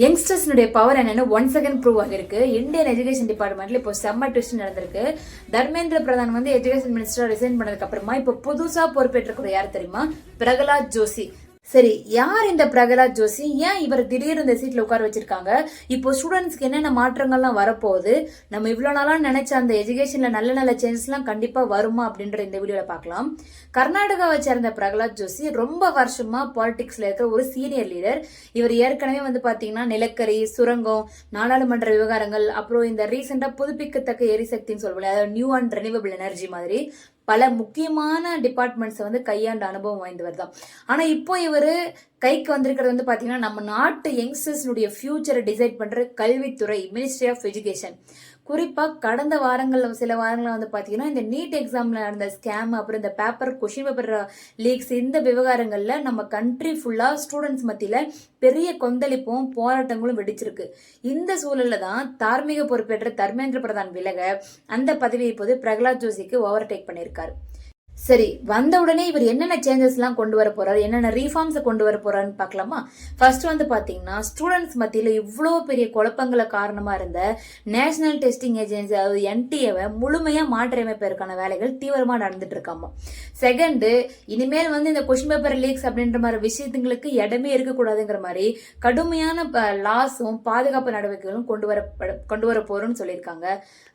யங்ஸ்டர்ஸ்னுடைய power என்னன்னு one second prove ஆகிருக்கு. Indian education டிபார்ட்மெண்ட்ல இப்போ செம்ம ட்விஸ்ட் நடந்திருக்கு. தர்மேந்திர பிரதான் வந்து எஜுகேஷன் மினிஸ்டர் ரிசைன் பண்ணதுக்கு அப்புறமா இப்போ புதுசா பொறுப்பேற்றுக்கிற யார் தெரியுமா? பிரகலாத் ஜோஷி. சரி, யார் இந்த பிரகலாத் ஜோஷி? ஏன் இவர் திடீர்னு இந்த சீட்ல உட்கார வச்சிருக்காங்க? இப்போ ஸ்டூடெண்ட்ஸ்க்கு என்னென்ன மாற்றங்கள்லாம் வரப்போகுது? நம்ம இவ்வளவு நாளா நினைச்ச அந்த எஜுகேஷன்ல நல்ல நல்ல சேஞ்சஸ் எல்லாம் கண்டிப்பா வருமா அப்படின்ற இந்த வீடியோல பார்க்கலாம். கர்நாடகாவை சேர்ந்த பிரகலாத் ஜோஷி ரொம்ப வருஷமா பாலிடிக்ஸ்ல இருக்க ஒரு சீனியர் லீடர். இவர் ஏற்கனவே வந்து பாத்தீங்கன்னா நிலக்கரி, சுரங்கம், நாடாளுமன்ற விவகாரங்கள், அப்புறம் இந்த ரீசெண்டா புதுப்பிக்கத்தக்க எரிசக்தின்னு சொல்லுவாங்க, அதாவது நியூ அண்ட் ரெனியூவபிள் எனர்ஜி மாதிரி பல முக்கியமான டிபார்ட்மெண்ட்ஸை வந்து கையாண்ட அனுபவம் வாய்ந்தவர் தான். ஆனா இப்போ இவர் கைக்கு வந்திருக்கிறது வந்து பாத்தீங்கன்னா நம்ம நாட்டு யங்ஸ்டர்ஸ்னுடைய ஃபியூச்சரை டிசைட் பண்ற கல்வித்துறை, மினிஸ்ட்ரி ஆஃப் எஜுகேஷன். குறிப்பா கடந்த சில வாரங்கள்ல வந்து பாத்தீங்கன்னா இந்த நீட் எக்ஸாம்ல நடந்த ஸ்கேம், அப்புறம் இந்த கொஸ்டின் பேப்பர் லீக்ஸ், இந்த விவகாரங்கள்ல நம்ம கண்ட்ரி ஃபுல்லா ஸ்டூடெண்ட்ஸ் மத்தியில பெரிய கொந்தளிப்பும் போராட்டங்களும் வெடிச்சிருக்கு. இந்த சூழல்ல தான் தார்மீக பொறுப்பேற்ற தர்மேந்திர பிரதான் விலக அந்த பதவியை இப்போது பிரகலாத் ஜோஷிக்கு ஓவர்டேக் பண்ணியிருக்காரு. சரி, வந்த உடனே இவர் என்னென்ன சேஞ்சஸ் எல்லாம் கொண்டு வர போறாரு, என்னென்ன ரீஃபார்ம்ஸ் கொண்டு வர போறாருன்னு பார்க்கலாமா? ஃபர்ஸ்ட் வந்து பாத்தீங்கன்னா ஸ்டூடெண்ட்ஸ் மத்தியில இவ்வளோ பெரிய குழப்பங்களை காரணமா இருந்த நேஷனல் டெஸ்டிங் ஏஜென்சி, அதாவது என்டிஏவை முழுமையா மாற்றியமைப்பதற்கான வேலைகள் தீவிரமா நடந்துட்டு இருக்காமா. செகண்ட், இனிமேல் வந்து இந்த கொஸ்டின் பேப்பர் லீக்ஸ் அப்படின்ற மாதிரி விஷயத்துங்களுக்கு இடமே இருக்கக்கூடாதுங்கிற மாதிரி கடுமையான லாஸும் பாதுகாப்பு நடவடிக்கைகளும் கொண்டு வர போறோம்னு சொல்லியிருக்காங்க.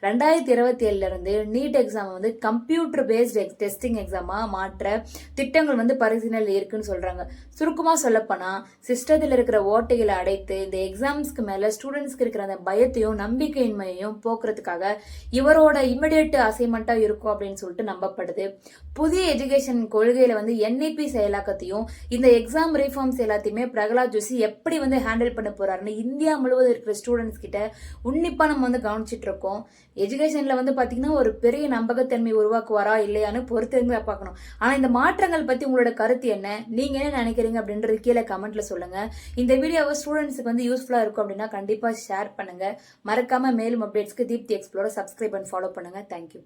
2027 இருந்து நீட் எக்ஸாம் வந்து கம்ப்யூட்டர் பேஸ்ட் டெஸ்டிங் எக்ஸாமா மாற்ற திட்டங்கள் வந்து பரிசீலனையில் இருக்குன்னு சொல்றாங்க. சுருக்கமா சொல்லப்போனா சிஸ்டத்தில் இருக்கிற ஓட்டைகளை அடைத்து இந்த எக்ஸாம்ஸ்க்கு மேல ஸ்டூடெண்ட்ஸ்க்கு இருக்கிற அந்த பயத்தையும் நம்பிக்கையின்மையையும் போக்குறதுக்காக இவரோட இமிடியேட் அசைன்மெண்டா இருக்கும் அப்படின்னு சொல்லிட்டு நம்பப்படுது. புதிய எஜுகேஷன் கொள்கையில வந்து என்இபி செயலாக்கத்தையும் இந்த எக்ஸாம் ரீஃபார்ம்ஸ் எல்லாத்தையுமே பிரகலாத் ஜோஷி எப்படி வந்து ஹேண்டில் பண்ண போறாருன்னு இந்தியா முழுவதும் இருக்கிற ஸ்டூடெண்ட்ஸ் கிட்ட உன்னிப்பா நம்ம வந்து கவனிச்சிட்டு இருக்கோம். எஜுகேஷன்ல வந்து பாத்தீங்கன்னா ஒரு பெரிய நம்பகத்தன்மை உருவாக்குவாரா இல்லையான்னு பொறுத்திருந்து பார்க்கணும். ஆனா இந்த மாற்றங்கள் பத்தி உங்களோட கருத்து என்ன, நீங்க என்ன நினைக்கிறீங்க அப்படின்றது கீழே கமெண்ட்ல சொல்லுங்க. இந்த வீடியோவை ஸ்டூடெண்ட்ஸ்க்கு வந்து யூஸ்ஃபுல்லா இருக்கும் அப்படின்னா கண்டிப்பா ஷேர் பண்ணுங்க. மறக்காம மேலும் அப்டேட்ஸ்க்கு தீப்தி எக்ஸ்ப்ளோரை சப்ஸ்கிரைப் அண்ட் ஃபாலோ பண்ணுங்க. தேங்க்யூ.